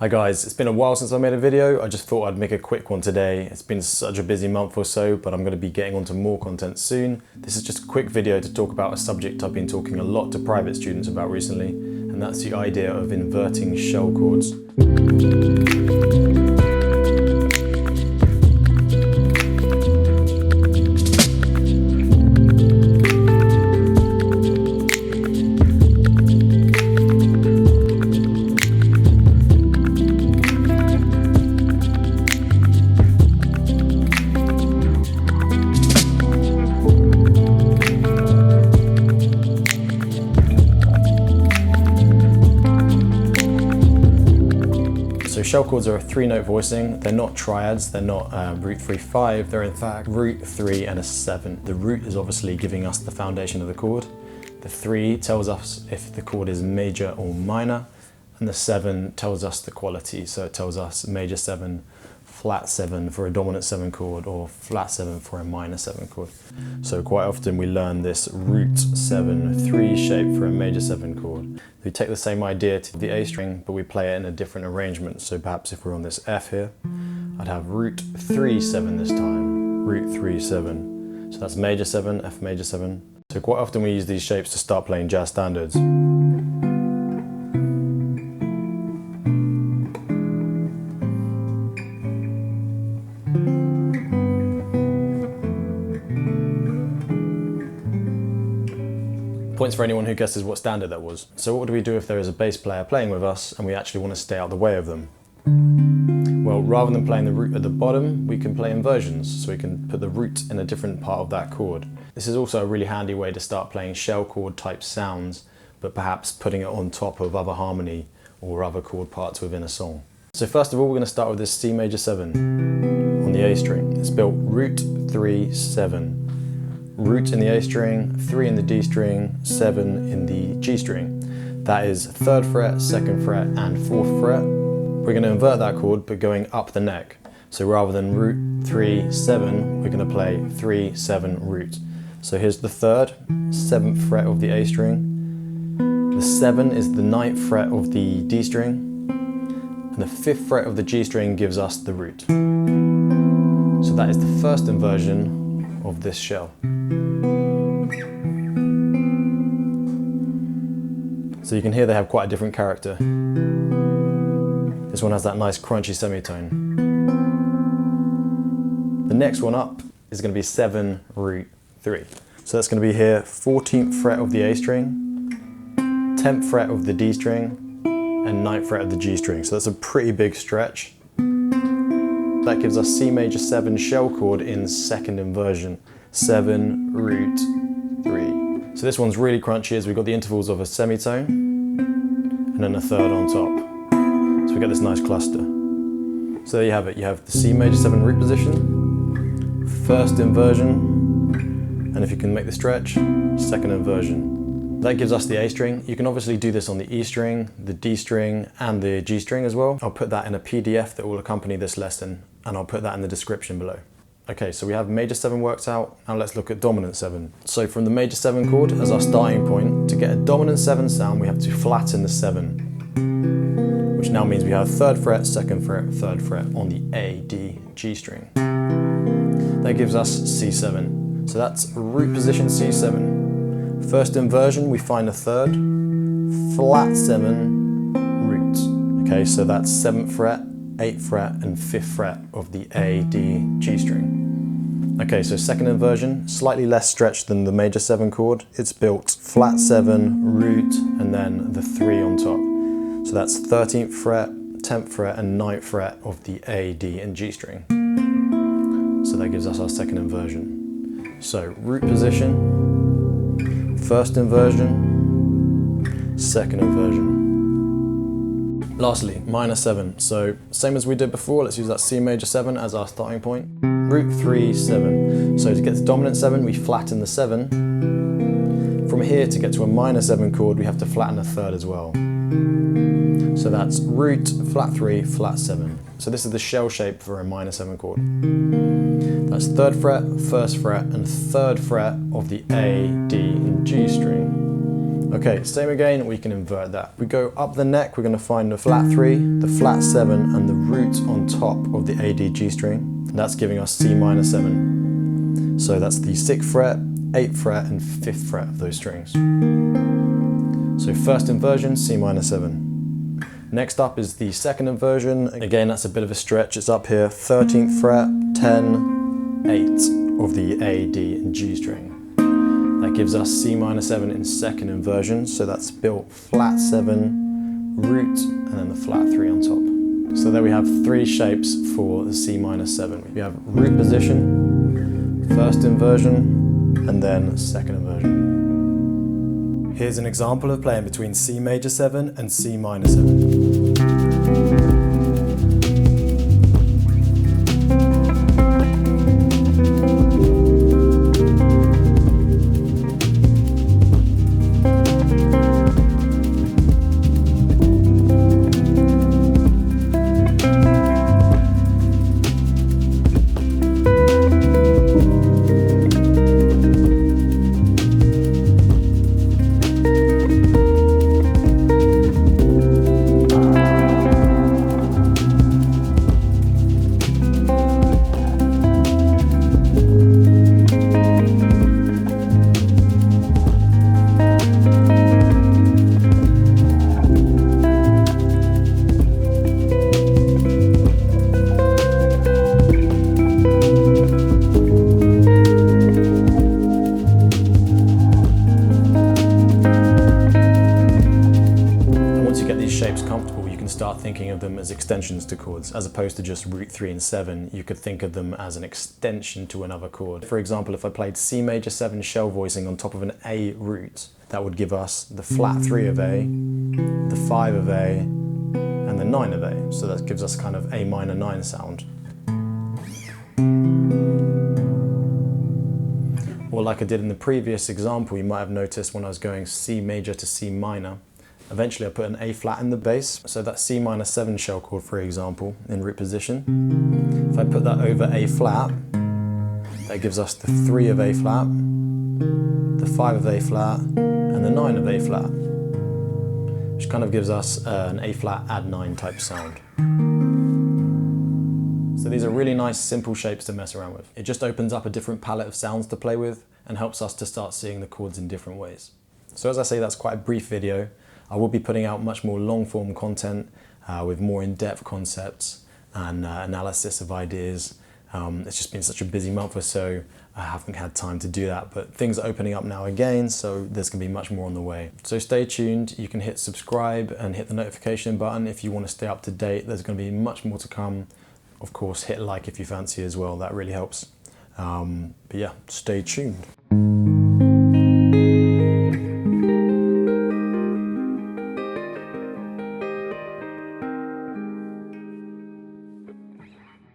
Hi guys, it's been a while since I made a video. I just thought I'd make a quick one today. It's been such a busy month or so, but I'm going to be getting onto more content soon. This is just a quick video to talk about a subject I've been talking a lot to private students about recently, and that's the idea of inverting shell chords. So shell chords are a 3-note voicing. They're not triads, they're not root 3-5, they're in fact root 3 and a 7. The root is obviously giving us the foundation of the chord. The 3 tells us if the chord is major or minor, and the 7 tells us the quality. So it tells us major 7, flat 7 for a dominant 7 chord, or flat 7 for a minor 7 chord. So quite often we learn this root 7-3 shape for a major 7 chord. We take the same idea to the A string, but we play it in a different arrangement. So perhaps if we're on this F here, I'd have root 3-7 this time, root 3-7. So that's major 7, F major 7. So quite often we use these shapes to start playing jazz standards. Points for anyone who guesses what standard that was. So what do we do if there is a bass player playing with us and we actually want to stay out of the way of them? Well, rather than playing the root at the bottom, we can play inversions, so we can put the root in a different part of that chord. This is also a really handy way to start playing shell chord type sounds, but perhaps putting it on top of other harmony or other chord parts within a song. So first of all, we're going to start with this C major 7 on the A string. It's built root 3-7. Root in the A string, 3 in the D string, 7 in the G string. That is 3rd fret, 2nd fret, and 4th fret. We're going to invert that chord, but going up the neck. So rather than root 3-7, we're going to play 3-7 root. So here's the 3rd, 7th fret of the A string. The 7 is the 9th fret of the D string, and the 5th fret of the G string gives us the root. So that is the first inversion of this shell. So you can hear they have quite a different character. This one has that nice crunchy semitone. The next one up is going to be 7 root 3. So that's going to be here 14th fret of the A string, 10th fret of the D string, and 9th fret of the G string. So that's a pretty big stretch. That gives us C major 7 shell chord in second inversion, 7 root 3. So this one's really crunchy as we've got the intervals of a semitone and then a 3rd on top. So we get this nice cluster. So there you have it. You have the C major 7 root position, first inversion, and if you can make the stretch, second inversion. That gives us the A string. You can obviously do this on the E string, the D string, and the G string as well. I'll put that in a PDF that will accompany this lesson, and I'll put that in the description below. Okay, so we have major 7 worked out. Now let's look at dominant 7. So from the major 7 chord as our starting point, to get a dominant 7 sound, we have to flatten the 7, which now means we have 3rd fret, 2nd fret, 3rd fret on the A, D, G string. That gives us C7. So that's root position C7. First inversion, we find a 3rd, flat 7, root. Okay, so that's 7th fret, 8th fret, and 5th fret of the A, D, G string. Okay, so second inversion, slightly less stretched than the major 7 chord. It's built flat 7, root, and then the 3 on top. So that's 13th fret, 10th fret, and 9th fret of the A, D, and G string. So that gives us our second inversion. So root position, first inversion, second inversion. Lastly, minor 7. So same as we did before, let's use that C major 7 as our starting point. Root 3-7. So to get to dominant 7, we flatten the 7. From here to get to a minor 7 chord, we have to flatten a 3rd as well. So that's root, flat 3, flat 7. So this is the shell shape for a minor 7 chord. That's 3rd fret, 1st fret, and 3rd fret of the A, D, and G string. Okay, same again, we can invert that. We go up the neck, we're going to find the flat 3, the flat 7, and the root on top of the A, D, G string. That's giving us C minor 7. So that's the 6th fret, 8th fret, and 5th fret of those strings. So first inversion, C minor 7. Next up is the second inversion. Again, that's a bit of a stretch. It's up here, 13th fret, 10, 8 of the A, D, and G string. That gives us C minor 7 in second inversion, so that's built flat 7, root, and then the flat 3 on top. So there we have 3 shapes for the C minor 7. We have root position, first inversion, and then second inversion. Here's an example of playing between C major 7 and C minor 7. Shapes comfortable, you can start thinking of them as extensions to chords, as opposed to just root 3 and 7. You could think of them as an extension to another chord. For example, if I played C major 7 shell voicing on top of an A root, that would give us the flat 3 of A, the 5 of A, and the 9 of A. So that gives us kind of A minor 9 sound. Or like I did in the previous example, you might have noticed when I was going C major to C minor, eventually I put an A flat in the bass, so that C minor 7 shell chord, for example, in root position. If I put that over A flat, that gives us the 3 of A flat, the 5 of A flat, and the 9 of A flat, which kind of gives us an A flat add 9 type sound. So these are really nice, simple shapes to mess around with. It just opens up a different palette of sounds to play with and helps us to start seeing the chords in different ways. So as I say, that's quite a brief video. I will be putting out much more long-form content with more in-depth concepts and analysis of ideas. It's just been such a busy month or so, I haven't had time to do that, but things are opening up now again, so there's going to be much more on the way. So stay tuned. You can hit subscribe and hit the notification button if you want to stay up to date. There's going to be much more to come. Of course, hit like if you fancy as well. That really helps. But yeah, stay tuned.